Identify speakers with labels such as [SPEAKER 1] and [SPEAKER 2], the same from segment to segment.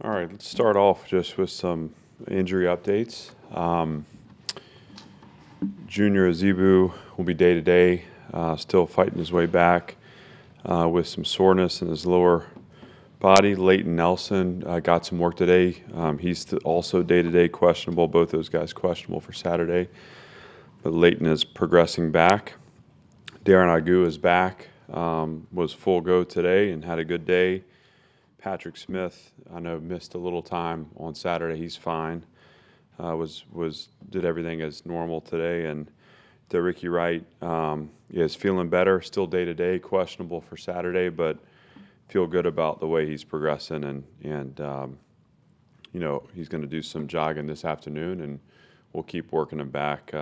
[SPEAKER 1] All right, let's start off just with some injury updates. Junior Azebu will be day-to-day, still fighting his way back with some soreness in his lower body. Leighton Nelson got some work today. He's also day-to-day questionable. Both those guys questionable for Saturday. But Leighton is progressing back. Darren Agu is back, was full go today and had a good day. Patrick Smith, I know, missed a little time on Saturday. He's fine. Did everything as normal today. And Ricky Wright is feeling better. Still day to day, questionable for Saturday, but feel good about the way he's progressing. And he's going to do some jogging this afternoon, and we'll keep working him back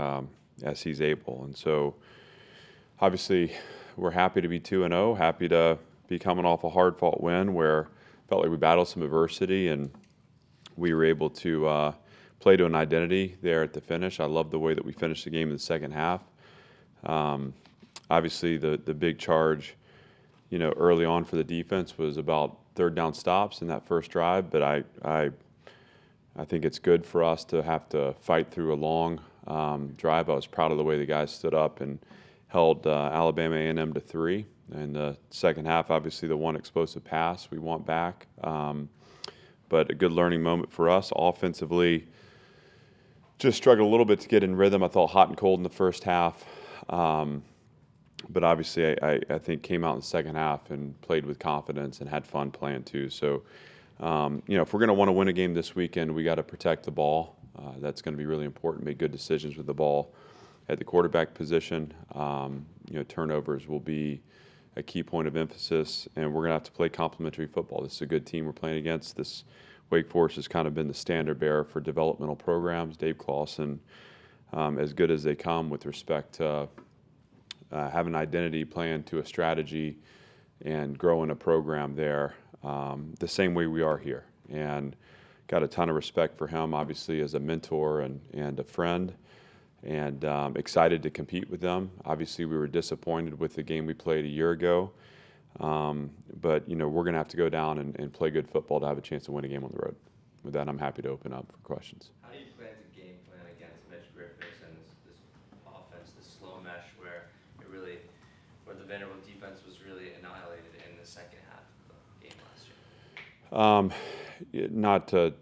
[SPEAKER 1] as he's able. And so, obviously, we're happy to be 2-0. Happy to be coming off a hard-fought win where felt like we battled some adversity and we were able to play to an identity there at the finish. I love the way that we finished the game in the second half. Obviously, the big charge, early on for the defense was about third down stops in that first drive. But I think it's good for us to have to fight through a long drive. I was proud of the way the guys stood up and held Alabama A&M to 3. In the second half, obviously, the one explosive pass we want back. But a good learning moment for us. Offensively, just struggled a little bit to get in rhythm. I thought hot and cold in the first half. But obviously, I think came out in the second half and played with confidence and had fun playing too. So, if we're going to want to win a game this weekend, we got to protect the ball. That's going to be really important. Make good decisions with the ball at the quarterback position. Turnovers will be a key point of emphasis, and we're going to have to play complementary football. This is a good team we're playing against. This Wake Forest has kind of been the standard bearer for developmental programs. Dave Clawson, as good as they come with respect to having an identity, playing to a strategy, and growing a program there the same way we are here. And got a ton of respect for him, obviously, as a mentor and a friend. And excited to compete with them. Obviously, we were disappointed with the game we played a year ago. But, we're going to have to go down and play good football to have a chance to win a game on the road. With that, I'm happy to open up for questions.
[SPEAKER 2] How do you plan to game plan against Mitch Griffiths and this offense, this slow mesh where the Vanderbilt defense was really annihilated in the second half of the game last year?
[SPEAKER 1] Not to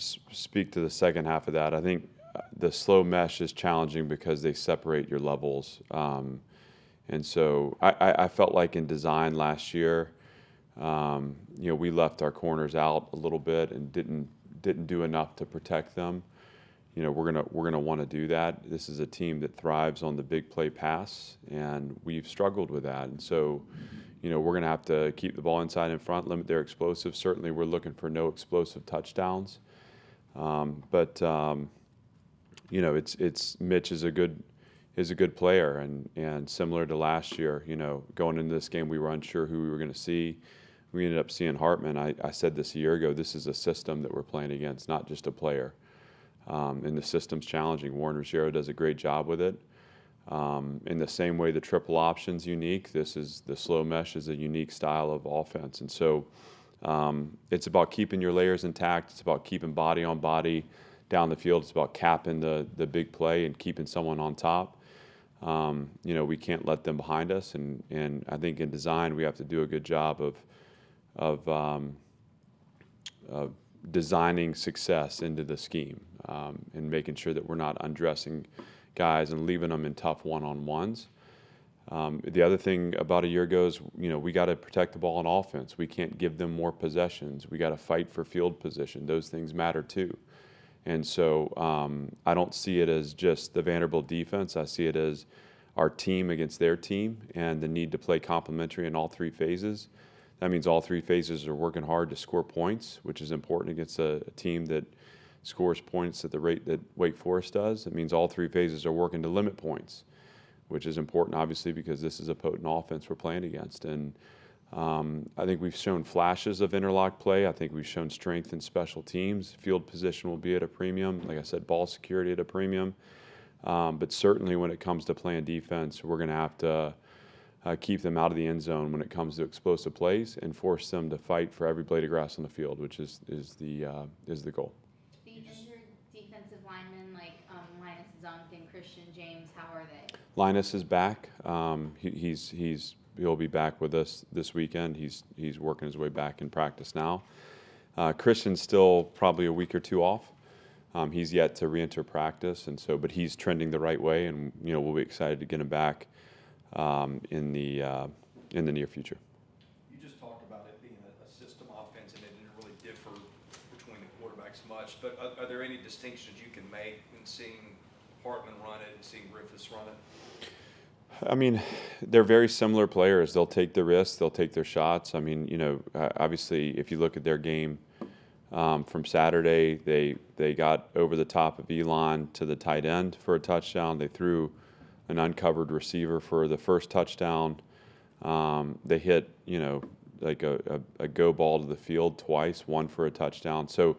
[SPEAKER 1] speak to the second half of that, I think the slow mesh is challenging because they separate your levels. And so I felt like in design last year, we left our corners out a little bit and didn't do enough to protect them. We're gonna want to do that. This is a team that thrives on the big play pass, and we've struggled with that. And so, we're gonna have to keep the ball inside in front, limit their explosives. Certainly, we're looking for no explosive touchdowns. It's Mitch is a good player, and similar to last year, going into this game, we were unsure who we were going to see. We ended up seeing Hartman. I said this a year ago. This is a system that we're playing against, not just a player. And the system's challenging. Warren Ruggiero does a great job with it. In the same way the triple option's unique, the slow mesh is a unique style of offense. And so it's about keeping your layers intact. It's about keeping body on body down the field. It's about capping the big play and keeping someone on top. We can't let them behind us, and I think in design we have to do a good job of designing success into the scheme and making sure that we're not undressing guys and leaving them in tough one-on-ones. The other thing about a year ago is, we got to protect the ball on offense. We can't give them more possessions. We got to fight for field position. Those things matter too. And so I don't see it as just the Vanderbilt defense. I see it as our team against their team and the need to play complementary in all three phases. That means all three phases are working hard to score points, which is important against a team that scores points at the rate that Wake Forest does. It means all three phases are working to limit points, which is important, obviously, because this is a potent offense we're playing against. And I think we've shown flashes of interlock play. I think we've shown strength in special teams. Field position will be at a premium. Like I said, ball security at a premium. But certainly when it comes to playing defense, we're going to have to keep them out of the end zone when it comes to explosive plays, and force them to fight for every blade of grass on the field, which is the goal.
[SPEAKER 3] The injured defensive linemen like Linus Zunk and Christian James, how are they?
[SPEAKER 1] Linus is back. He'll be back with us this weekend. He's working his way back in practice now. Christian's still probably a week or two off. He's yet to re-enter practice, but he's trending the right way, and we'll be excited to get him back in the near future.
[SPEAKER 4] You just talked about it being a system offense, and it didn't really differ between the quarterbacks much. But are there any distinctions you can make in seeing Hartman run it and seeing Griffiths run it?
[SPEAKER 1] I mean, they're very similar players. They'll take the risks. They'll take their shots. I mean, obviously, if you look at their game from Saturday, they got over the top of Elon to the tight end for a touchdown. They threw an uncovered receiver for the first touchdown. They hit, like a go ball to the field twice, one for a touchdown. So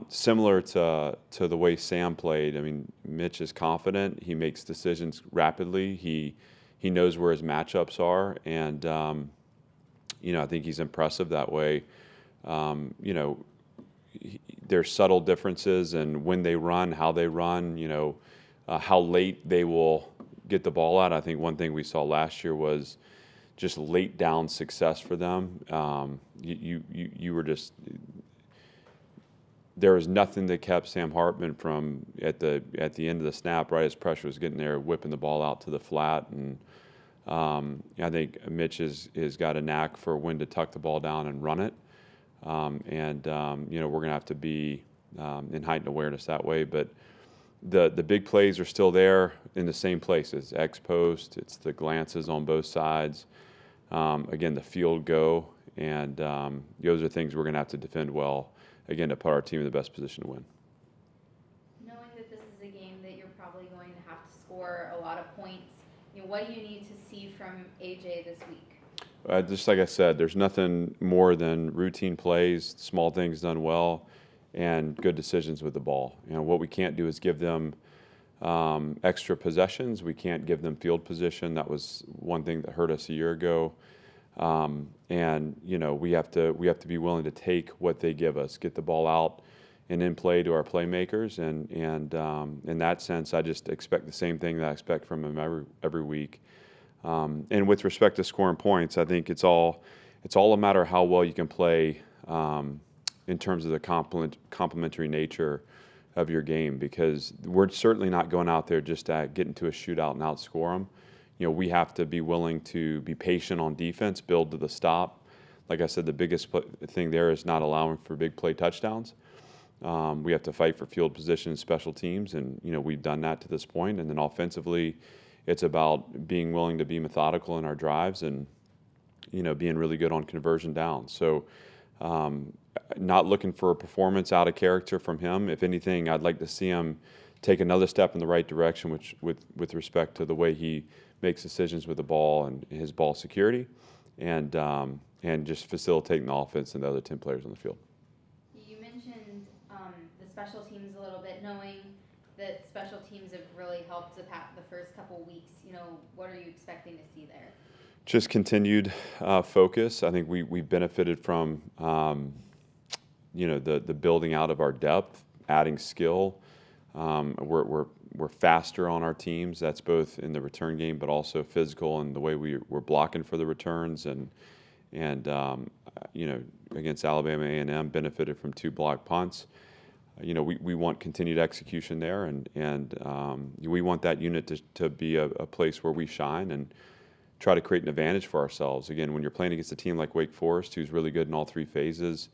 [SPEAKER 1] similar to the way Sam played. I mean, Mitch is confident. He makes decisions rapidly. He knows where his matchups are, and I think he's impressive that way. There's subtle differences in when they run, how they run. How late they will get the ball out. I think one thing we saw last year was just late down success for them. You were just. There was nothing that kept Sam Hartman from at the end of the snap, right as pressure was getting there, whipping the ball out to the flat. And I think Mitch has got a knack for when to tuck the ball down and run it. We're going to have to be in heightened awareness that way. But the big plays are still there in the same places. X post, it's the glances on both sides. Again, the field go, and those are things we're going to have to defend well, again, to put our team in the best position to win.
[SPEAKER 3] Knowing that this is a game that you're probably going to have to score a lot of points, what do you need to see from AJ this week?
[SPEAKER 1] Just like I said, there's nothing more than routine plays, small things done well, and good decisions with the ball. What we can't do is give them extra possessions. We can't give them field position. That was one thing that hurt us a year ago. We have to be willing to take what they give us, get the ball out and in play to our playmakers. And in that sense, I just expect the same thing that I expect from them every week. And with respect to scoring points, I think it's all a matter of how well you can play in terms of the complementary nature of your game, because we're certainly not going out there just to get into a shootout and outscore them. We have to be willing to be patient on defense, build to the stop. Like I said, the biggest thing there is not allowing for big play touchdowns. We have to fight for field position and special teams, and we've done that to this point. And then offensively, it's about being willing to be methodical in our drives and being really good on conversion down. So not looking for a performance out of character from him. If anything, I'd like to see him take another step in the right direction, which with respect to the way he makes decisions with the ball and his ball security, and just facilitating the offense and the other 10 players on the field.
[SPEAKER 3] You mentioned the special teams a little bit, knowing that special teams have really helped the first couple weeks. What are you expecting to see there?
[SPEAKER 1] Just continued focus. I think we benefited from the building out of our depth, adding skill. We're faster on our teams. That's both in the return game, but also physical and the way we're blocking for the returns. And against Alabama A&M, benefited from 2 blocked punts. We want continued execution there, and we want that unit to be a place where we shine and try to create an advantage for ourselves. Again, when you're playing against a team like Wake Forest, who's really good in all 3 phases,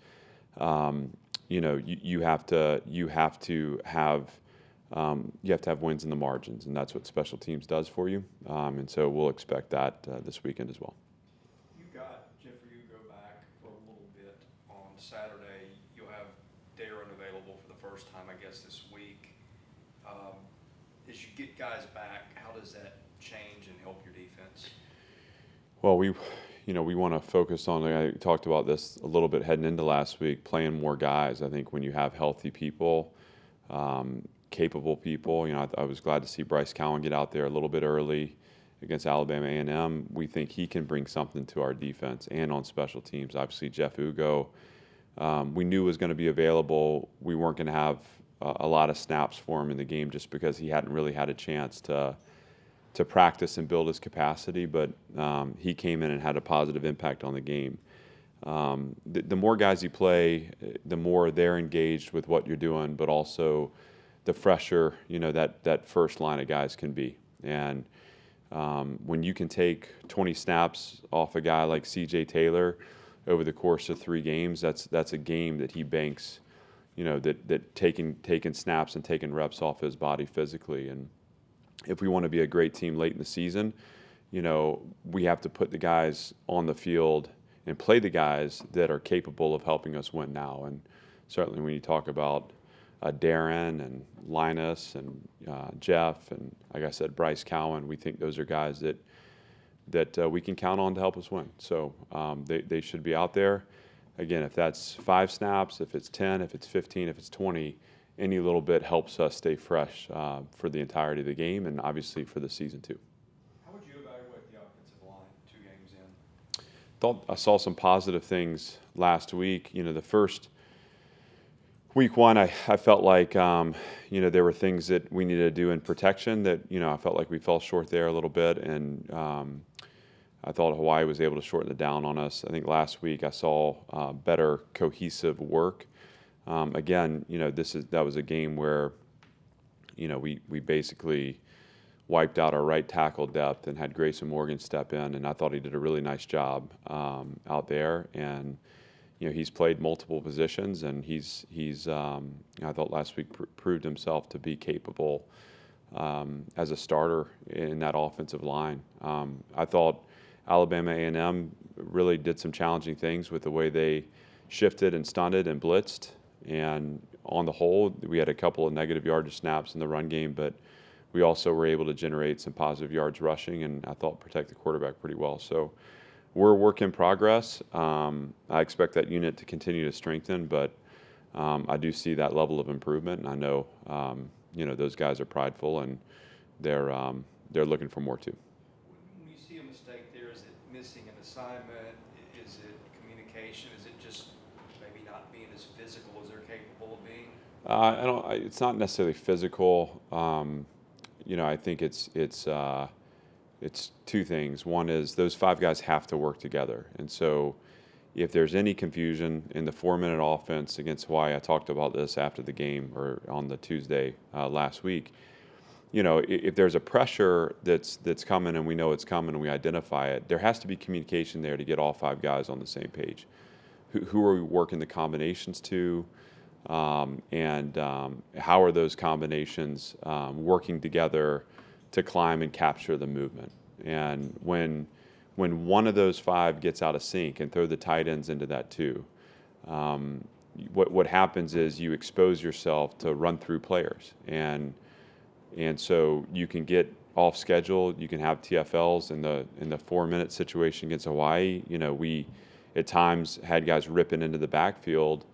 [SPEAKER 1] you have to have wins in the margins, and that's what special teams does for you. And so we'll expect that this weekend as well.
[SPEAKER 4] You got Jeffrey Ugo back for a little bit on Saturday. You'll have Darren available for the first time, I guess, this week. As you get guys back, how does that change and help your defense?
[SPEAKER 1] Well, we want to focus on, I talked about this a little bit heading into last week, playing more guys. I think when you have healthy people, capable people, I was glad to see Bryce Cowan get out there a little bit early against Alabama A&M. We think he can bring something to our defense and on special teams. Obviously, Jeff Ugo, we knew was going to be available. We weren't going to have a lot of snaps for him in the game just because he hadn't really had a chance to practice and build his capacity, but he came in and had a positive impact on the game. The more guys you play, the more they're engaged with what you're doing, but also the fresher, that first line of guys can be. And when you can take 20 snaps off a guy like C.J. Taylor over the course of 3 games, that's a game that he banks, that taking snaps and taking reps off his body physically. And if we want to be a great team late in the season, we have to put the guys on the field and play the guys that are capable of helping us win now. And certainly when you talk about Darren and Linus and Jeff and, like I said, Bryce Cowan, we think those are guys that we can count on to help us win. So they should be out there. Again, if that's 5 snaps, if it's 10, if it's 15, if it's 20, any little bit helps us stay fresh for the entirety of the game and obviously for the season too.
[SPEAKER 4] How would you evaluate the offensive line 2 games in?
[SPEAKER 1] Thought I saw some positive things last week. The first week 1, I felt like there were things that we needed to do in protection that I felt like we fell short there a little bit, and I thought Hawaii was able to shorten it down on us. I think last week I saw better cohesive work. Again, that was a game where we basically wiped out our right tackle depth and had Grayson Morgan step in, and I thought he did a really nice job out there. And he's played multiple positions, and he's I thought last week proved himself to be capable as a starter in that offensive line. I thought Alabama A&M really did some challenging things with the way they shifted and stunted and blitzed. And on the whole, we had a couple of negative yardage snaps in the run game, but we also were able to generate some positive yards rushing, and I thought protect the quarterback pretty well. So we're a work in progress. I expect that unit to continue to strengthen, but I do see that level of improvement, and I know those guys are prideful, and they're looking for more too.
[SPEAKER 4] When you see a mistake there, is it missing an assignment? Is it communication? Is it just maybe not being as physical as they're capable of being?
[SPEAKER 1] It's not necessarily physical. I think it's 2 things. One is those 5 guys have to work together, and so if there's any confusion in the 4-minute offense against Hawaii, I talked about this after the game or on the Tuesday last week. If there's a pressure that's coming and we know it's coming and we identify it, there has to be communication there to get all 5 guys on the same page. Who are we working the combinations to? And how are those combinations working together to climb and capture the movement? And when one of those 5 gets out of sync, and throw the tight ends into that too, what happens is you expose yourself to run through players, and so you can get off schedule. You can have TFLs in the 4-minute situation against Hawaii. We at times had guys ripping into the backfield.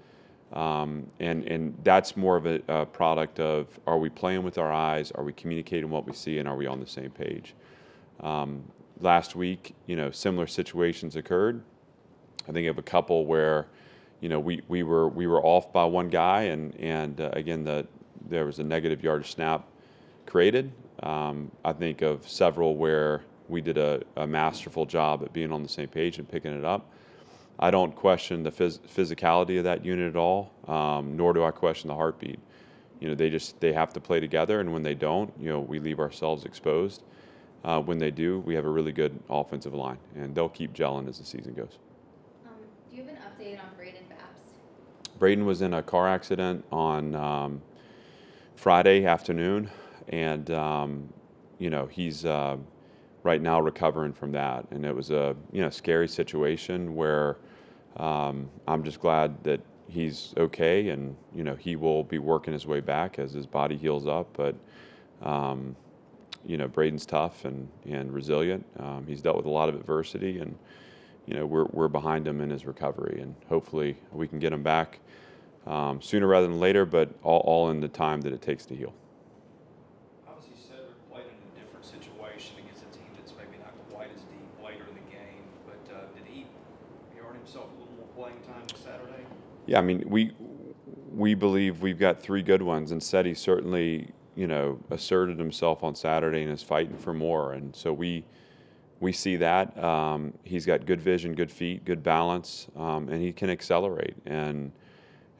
[SPEAKER 1] And that's more of a product of, are we playing with our eyes, are we communicating what we see, and are we on the same page? Last week, similar situations occurred. I think of a couple where, we were off by 1 guy, and again, there was a negative yardage snap created. I think of several where we did a masterful job at being on the same page and picking it up. I don't question the physicality of that unit at all, nor do I question the heartbeat. They have to play together, and when they don't, we leave ourselves exposed. When they do, we have a really good offensive line, and they'll keep gelling as the season goes.
[SPEAKER 3] Do you have an update on Braden Baps?
[SPEAKER 1] Braden was in a car accident on Friday afternoon, and he's right now recovering from that. And it was a scary situation where I'm just glad that he's okay, and he will be working his way back as his body heals up. But Braden's tough and resilient. He's dealt with a lot of adversity, and we're behind him in his recovery, and hopefully we can get him back sooner rather than later, but all in the time that it takes to heal.
[SPEAKER 4] Obviously, Cedric played in a different situation against a team that's
[SPEAKER 1] Yeah, I mean, we believe we've got three good ones, and Seti certainly, asserted himself on Saturday and is fighting for more. And so we see that. He's got good vision, good feet, good balance, and he can accelerate. And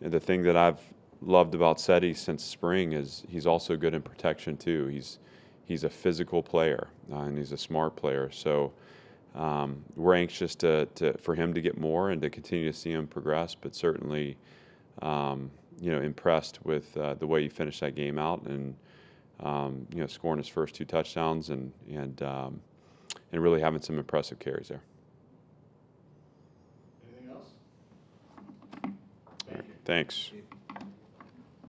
[SPEAKER 1] the thing that I've loved about Seti since spring is he's also good in protection too. He's a physical player, and he's a smart player. So we're anxious for him to get more and to continue to see him progress. But certainly, impressed with the way he finished that game out, and scoring his first two touchdowns and really having some impressive carries there.
[SPEAKER 5] Anything else?
[SPEAKER 1] Thanks.